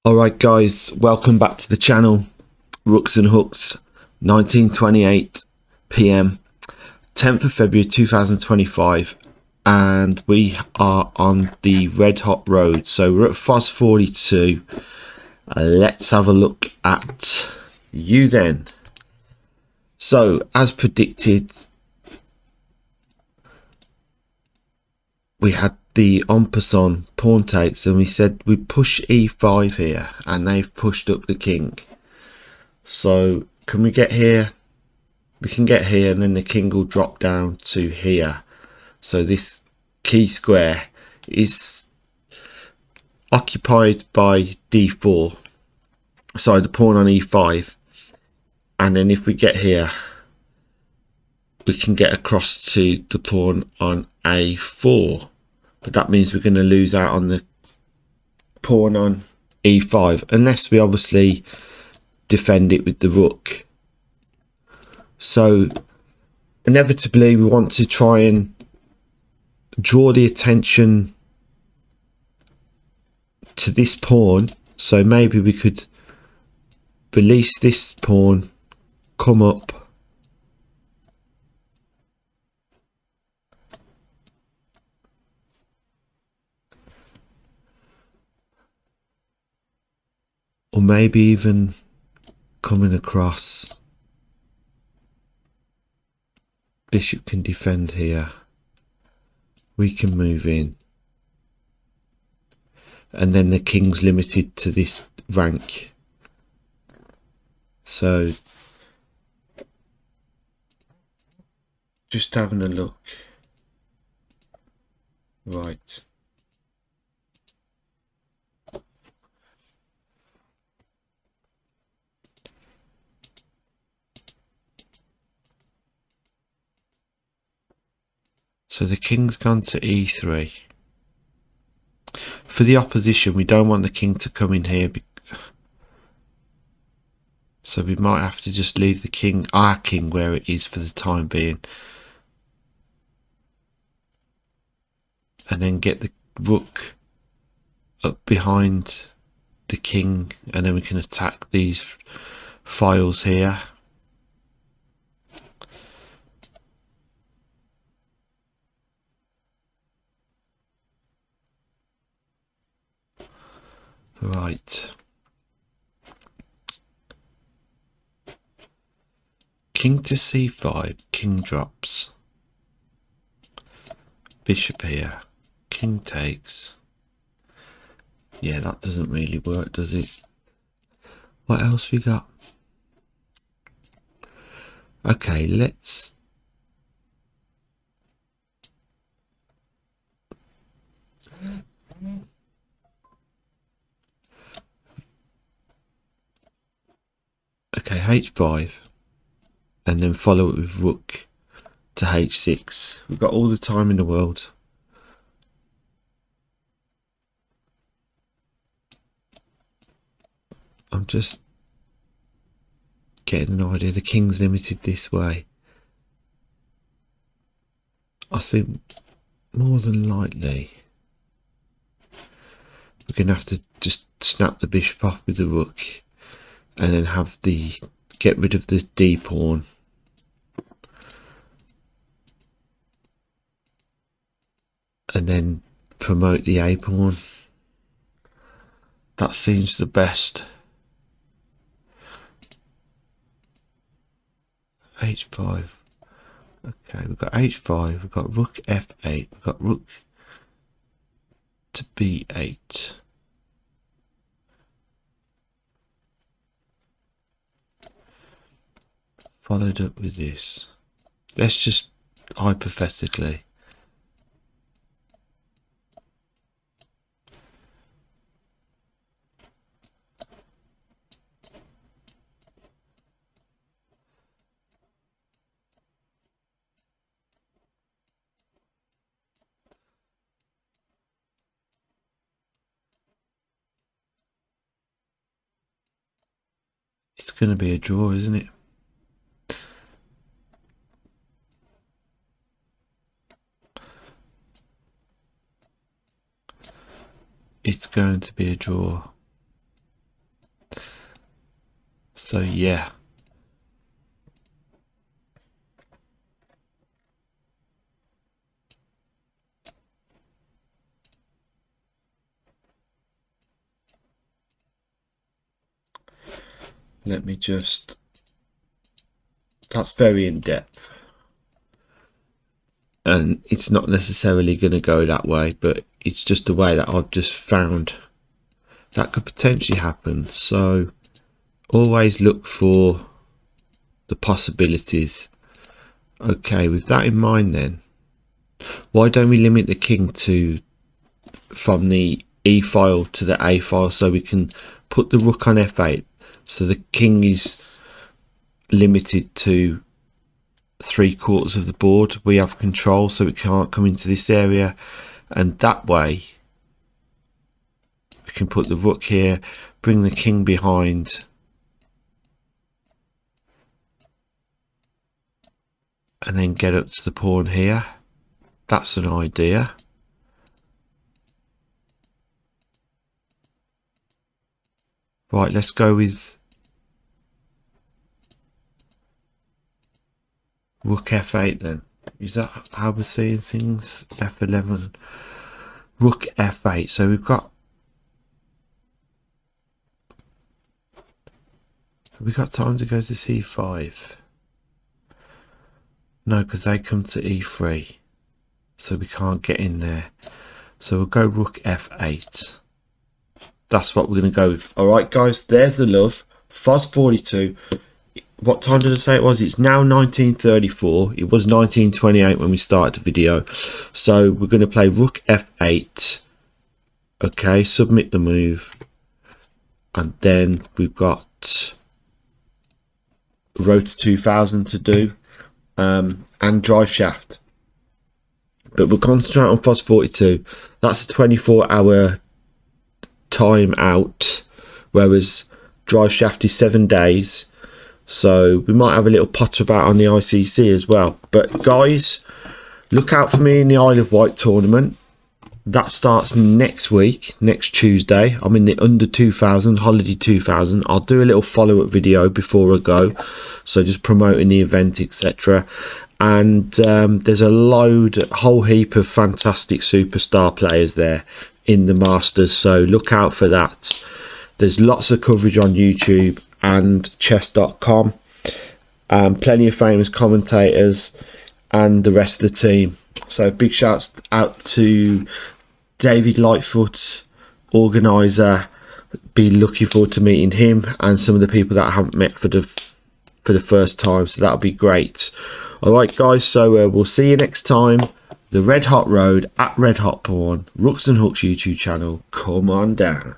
Alright guys, welcome back to the channel. Rooks and Hooks, 1928 PM, 10th of February 2025, and we are on the Red Hot Road. So we're at FOS 42. Let's have a look at you then. So as predicted, we had the en passant pawn takes, and we said we push e5 here, and they've pushed up the king. So can we get here? We can get here, and then the king will drop down to here. So this key square is occupied by d4, sorry, the pawn on e5, and then if we get here we can get across to the pawn on a4, but that means we're going to lose out on the pawn on e5 unless we obviously defend it with the rook. So inevitably we want to try and draw the attention to this pawn. So maybe we could release this pawn, come up, or maybe even coming across. Bishop can defend here, we can move in, and then the king's limited to this rank. So just having a look. Right, so the king's gone to e3. For the opposition, we don't want the king to come in here, so we might have to just leave the king, our king, where it is for the time being, and then get the rook up behind the king, and then we can attack these files here. Right, king to c5, king drops, bishop here, king takes. Yeah, that doesn't really work, does it? What else we got? Okay, let's h5, and then follow it with rook to h6. We've got all the time in the world. I'm just getting an idea. The king's limited this way. I think more than likely we're going to have to just snap the bishop off with the rook, and then have the get rid of the d pawn, and then promote the a pawn. That seems the best. h5. Okay, we've got h5, we've got rook f8, we've got rook to b8. Followed up with this. Let's just hypothetically. It's going to be a draw, isn't it? It's going to be a draw. So yeah. Let me just, that's very in depth. And it's not necessarily going to go that way, but it's just a way that I've just found that could potentially happen. So always look for the possibilities. Okay, with that in mind then, why don't we limit the king to from the E file to the A file, so we can put the rook on F8, so the king is limited to 3/4 of the board. We have control, so it can't come into this area, and that way we can put the rook here, bring the king behind, and then get up to the pawn here. That's an idea. Right, let's go with rook F8 then. Is that how we're seeing things? F11, rook F8. So we've got time to go to C5. No, because they come to E3, so we can't get in there. So we'll go rook F8. That's what we're going to go with. All right, guys, there's the love. FOS42. What time did I say it was? It's now 1934. It was 1928 when we started the video. So we're going to play rook F8. Okay, submit the move. And then we've got row to 2000 to do. And drive shaft. But we'll concentrate on FOS42. That's a 24-hour time out, whereas drive shaft is 7 days. So we might have a little potter about on the ICC as well. But guys, look out for me in the Isle of Wight tournament. That starts next week, next Tuesday. I'm in the under 2000, holiday 2000. I'll do a little follow-up video before I go, so just promoting the event, etc. And there's a whole heap of fantastic superstar players there in the Masters, so look out for that. There's lots of coverage on YouTube and chess.com, plenty of famous commentators and the rest of the team. So big shouts out to David Lightfoot, organizer. Be looking forward to meeting him and some of the people that I haven't met for the first time, so that'll be great. All right, guys, so we'll see you next time. The Red Hot Road at Red Hot Pawn, Rooks and Hooks YouTube channel. Come on down.